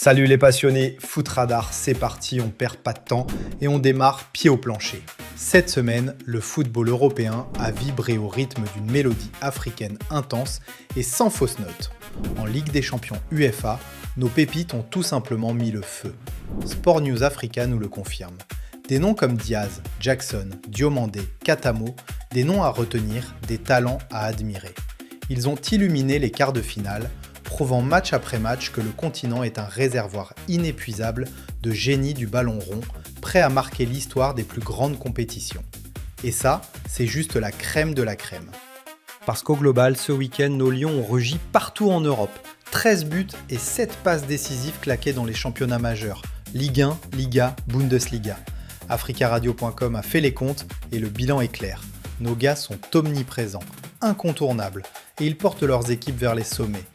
Salut les passionnés, Foot Radar, c'est parti, on perd pas de temps et on démarre pied au plancher. Cette semaine, le football européen a vibré au rythme d'une mélodie africaine intense et sans fausse note. En Ligue des Champions UEFA, nos pépites ont tout simplement mis le feu. Sport News Africa nous le confirme. Des noms comme Diaz, Jackson, Diomandé, Katamo, des noms à retenir, des talents à admirer. Ils ont illuminé les quarts de finale, prouvant match après match que le continent est un réservoir inépuisable de génie du ballon rond, prêt à marquer l'histoire des plus grandes compétitions. Et ça, c'est juste la crème de la crème. Parce qu'au global, ce week-end, nos Lions ont rugi partout en Europe. 13 buts et 7 passes décisives claquées dans les championnats majeurs. Ligue 1, Liga, Bundesliga. Africaradio.com a fait les comptes et le bilan est clair. Nos gars sont omniprésents, incontournables, et ils portent leurs équipes vers les sommets.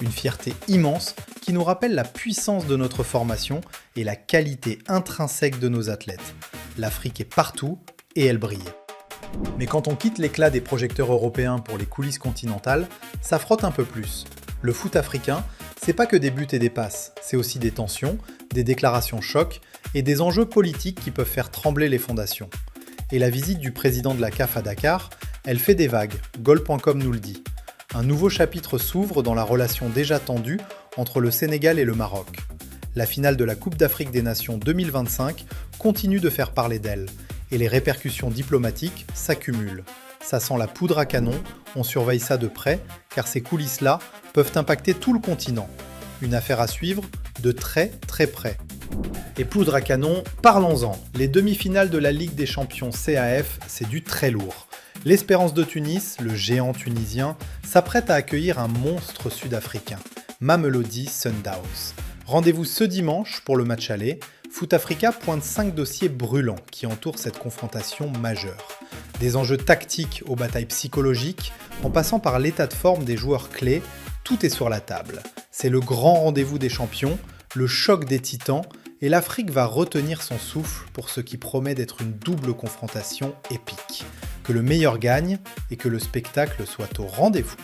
Une fierté immense qui nous rappelle la puissance de notre formation et la qualité intrinsèque de nos athlètes. L'Afrique est partout et elle brille. Mais quand on quitte l'éclat des projecteurs européens pour les coulisses continentales, ça frotte un peu plus. Le foot africain, c'est pas que des buts et des passes, c'est aussi des tensions, des déclarations chocs et des enjeux politiques qui peuvent faire trembler les fondations. Et la visite du président de la CAF à Dakar, elle fait des vagues, goal.com nous le dit. Un nouveau chapitre s'ouvre dans la relation déjà tendue entre le Sénégal et le Maroc. La finale de la Coupe d'Afrique des Nations 2025 continue de faire parler d'elle, et les répercussions diplomatiques s'accumulent. Ça sent la poudre à canon, on surveille ça de près, car ces coulisses-là peuvent impacter tout le continent. Une affaire à suivre de très très près. Et poudre à canon, parlons-en. Les demi-finales de la Ligue des Champions CAF, c'est du très lourd. L'Espérance de Tunis, le géant tunisien, s'apprête à accueillir un monstre sud-africain, Mamelodi Sundowns. Rendez-vous ce dimanche pour le match aller. Foot Africa pointe 5 dossiers brûlants qui entourent cette confrontation majeure. Des enjeux tactiques aux batailles psychologiques, en passant par l'état de forme des joueurs clés, tout est sur la table. C'est le grand rendez-vous des champions, le choc des titans, et l'Afrique va retenir son souffle pour ce qui promet d'être une double confrontation épique. Que le meilleur gagne et que le spectacle soit au rendez-vous.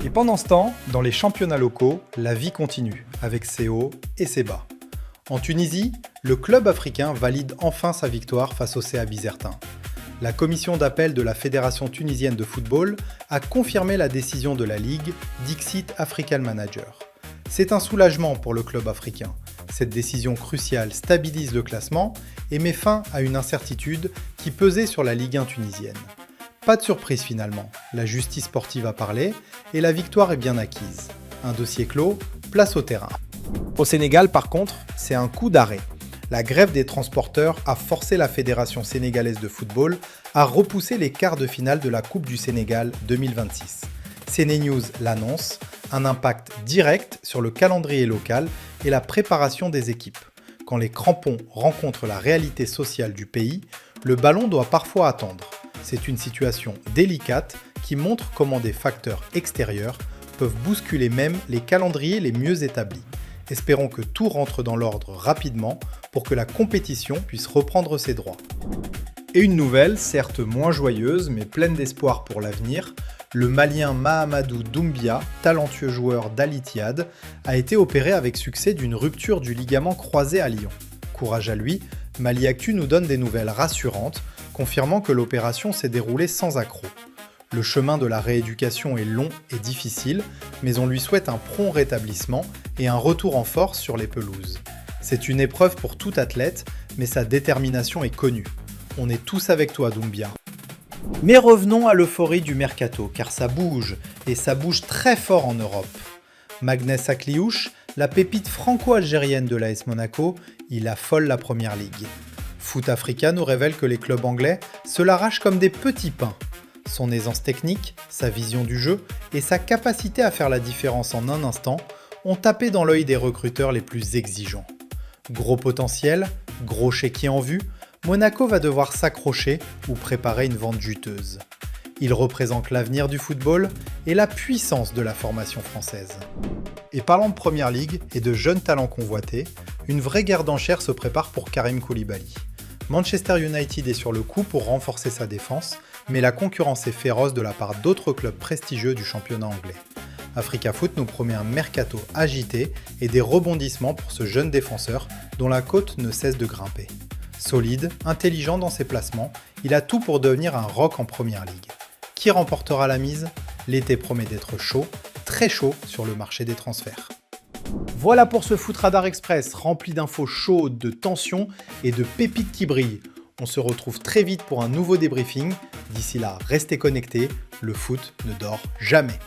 Et pendant ce temps, dans les championnats locaux, la vie continue, avec ses hauts et ses bas. En Tunisie, le club africain valide enfin sa victoire face au CA Bizertin. La commission d'appel de la Fédération tunisienne de football a confirmé la décision de la Ligue Dixit African Manager. C'est un soulagement pour le club africain. Cette décision cruciale stabilise le classement et met fin à une incertitude qui pesait sur la Ligue 1 tunisienne. Pas de surprise finalement, la justice sportive a parlé et la victoire est bien acquise. Un dossier clos, place au terrain. Au Sénégal par contre, c'est un coup d'arrêt. La grève des transporteurs a forcé la Fédération sénégalaise de football à repousser les quarts de finale de la Coupe du Sénégal 2026. CNews l'annonce, un impact direct sur le calendrier local et la préparation des équipes. Quand les crampons rencontrent la réalité sociale du pays, le ballon doit parfois attendre. C'est une situation délicate qui montre comment des facteurs extérieurs peuvent bousculer même les calendriers les mieux établis. Espérons que tout rentre dans l'ordre rapidement pour que la compétition puisse reprendre ses droits. Et une nouvelle, certes moins joyeuse mais pleine d'espoir pour l'avenir, le Malien Mahamadou Doumbia, talentueux joueur d'Al Ittihad, a été opéré avec succès d'une rupture du ligament croisé à Lyon. Courage à lui, Mali Actu nous donne des nouvelles rassurantes, confirmant que l'opération s'est déroulée sans accroc. Le chemin de la rééducation est long et difficile, mais on lui souhaite un prompt rétablissement et un retour en force sur les pelouses. C'est une épreuve pour tout athlète, mais sa détermination est connue. On est tous avec toi, Doumbia. Mais revenons à l'euphorie du mercato, car ça bouge, et ça bouge très fort en Europe. Magnès Akliouche, la pépite franco-algérienne de l'AS Monaco, il affole la première ligue. Foot Africa nous révèle que les clubs anglais se l'arrachent comme des petits pains. Son aisance technique, sa vision du jeu et sa capacité à faire la différence en un instant ont tapé dans l'œil des recruteurs les plus exigeants. Gros potentiel, gros chéquier en vue, Monaco va devoir s'accrocher ou préparer une vente juteuse. Il représente l'avenir du football et la puissance de la formation française. Et parlant de Première Ligue et de jeunes talents convoités, une vraie guerre d'enchères se prépare pour Karim Koulibaly. Manchester United est sur le coup pour renforcer sa défense, mais la concurrence est féroce de la part d'autres clubs prestigieux du championnat anglais. Africa Foot nous promet un mercato agité et des rebondissements pour ce jeune défenseur dont la cote ne cesse de grimper. Solide, intelligent dans ses placements, il a tout pour devenir un rock en première ligue. Qui remportera la mise? L'été promet d'être chaud, très chaud sur le marché des transferts. Voilà pour ce Foot Radar Express rempli d'infos chaudes, de tensions et de pépites qui brillent. On se retrouve très vite pour un nouveau débriefing. D'ici là, restez connectés, le foot ne dort jamais.